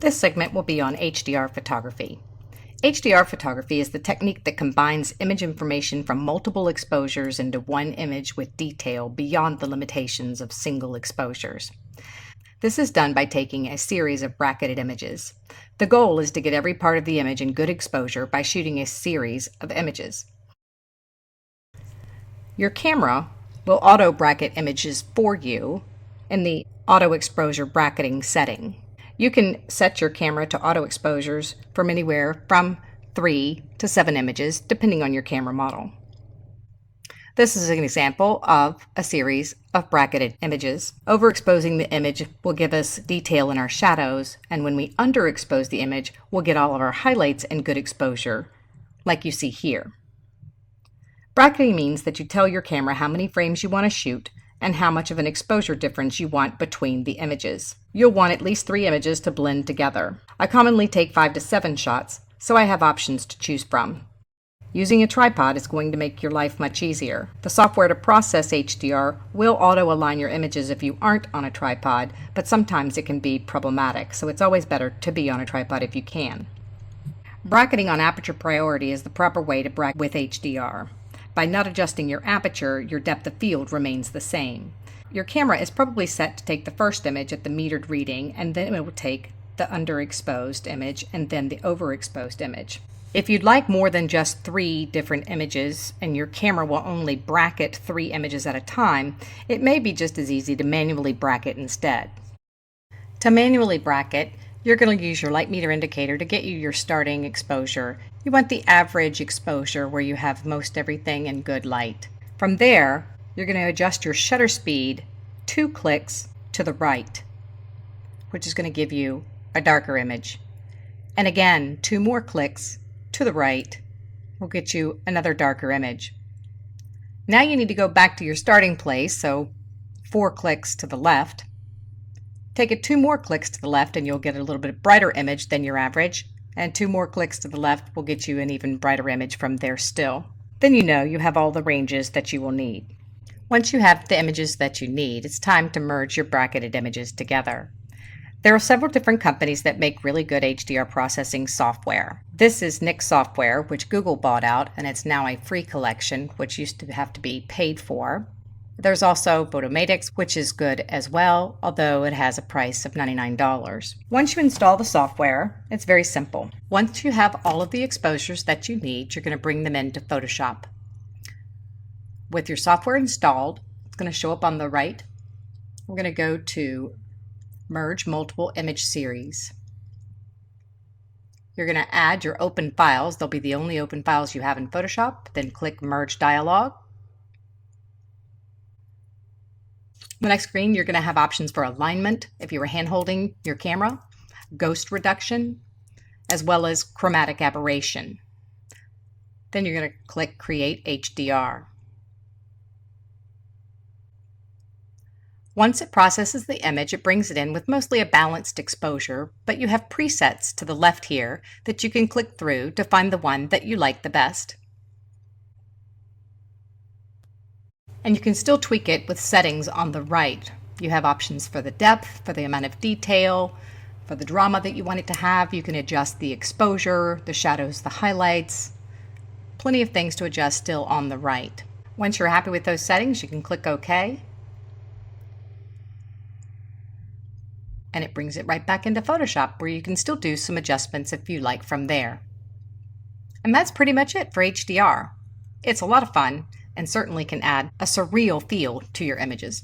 This segment will be on HDR photography. HDR photography is the technique that combines image information from multiple exposures into one image with detail beyond the limitations of single exposures. This is done by taking a series of bracketed images. The goal is to get every part of the image in good exposure by shooting a series of images. Your camera will auto-bracket images for you in the auto exposure bracketing setting. You can set your camera to auto exposures from anywhere from 3 to 7 images, depending on your camera model. This is an example of a series of bracketed images. Overexposing the image will give us detail in our shadows, and when we underexpose the image, we'll get all of our highlights in good exposure, like you see here. Bracketing means that you tell your camera how many frames you want to shoot and how much of an exposure difference you want between the images. You'll want at least 3 images to blend together. I commonly take 5 to 7 shots, so I have options to choose from. Using a tripod is going to make your life much easier. The software to process HDR will auto-align your images if you aren't on a tripod, but sometimes it can be problematic, so it's always better to be on a tripod if you can. Bracketing on aperture priority is the proper way to bracket with HDR. By not adjusting your aperture, your depth of field remains the same. Your camera is probably set to take the first image at the metered reading, and then it will take the underexposed image and then the overexposed image. If you'd like more than just 3 different images and your camera will only bracket 3 images at a time, it may be just as easy to manually bracket instead. To manually bracket, you're going to use your light meter indicator to get you your starting exposure. You want the average exposure where you have most everything in good light. From there, you're going to adjust your shutter speed 2 clicks to the right, which is going to give you a darker image. And again, 2 more clicks to the right will get you another darker image. Now you need to go back to your starting place, so 4 clicks to the left. Take it 2 more clicks to the left and you'll get a little bit brighter image than your average, and 2 more clicks to the left will get you an even brighter image from there still. Then you know you have all the ranges that you will need. Once you have the images that you need, it's time to merge your bracketed images together. There are several different companies that make really good HDR processing software. This is Nik software, which Google bought out, and it's now a free collection, which used to have to be paid for. There's also Photomatix, which is good as well, although it has a price of $99. Once you install the software, it's very simple. Once you have all of the exposures that you need, you're going to bring them into Photoshop. With your software installed, it's going to show up on the right. We're going to go to Merge Multiple Image Series. You're going to add your open files. They'll be the only open files you have in Photoshop. Then click Merge Dialog. The next screen, you're going to have options for alignment if you were hand-holding your camera, ghost reduction, as well as chromatic aberration. Then you're going to click Create HDR. Once it processes the image, it brings it in with mostly a balanced exposure, but you have presets to the left here that you can click through to find the one that you like the best. And you can still tweak it with settings on the right. You have options for the depth, for the amount of detail, for the drama that you want it to have. You can adjust the exposure, the shadows, the highlights. Plenty of things to adjust still on the right. Once you're happy with those settings, you can click OK. And it brings it right back into Photoshop, where you can still do some adjustments if you like from there. And that's pretty much it for HDR. It's a lot of fun and certainly can add a surreal feel to your images.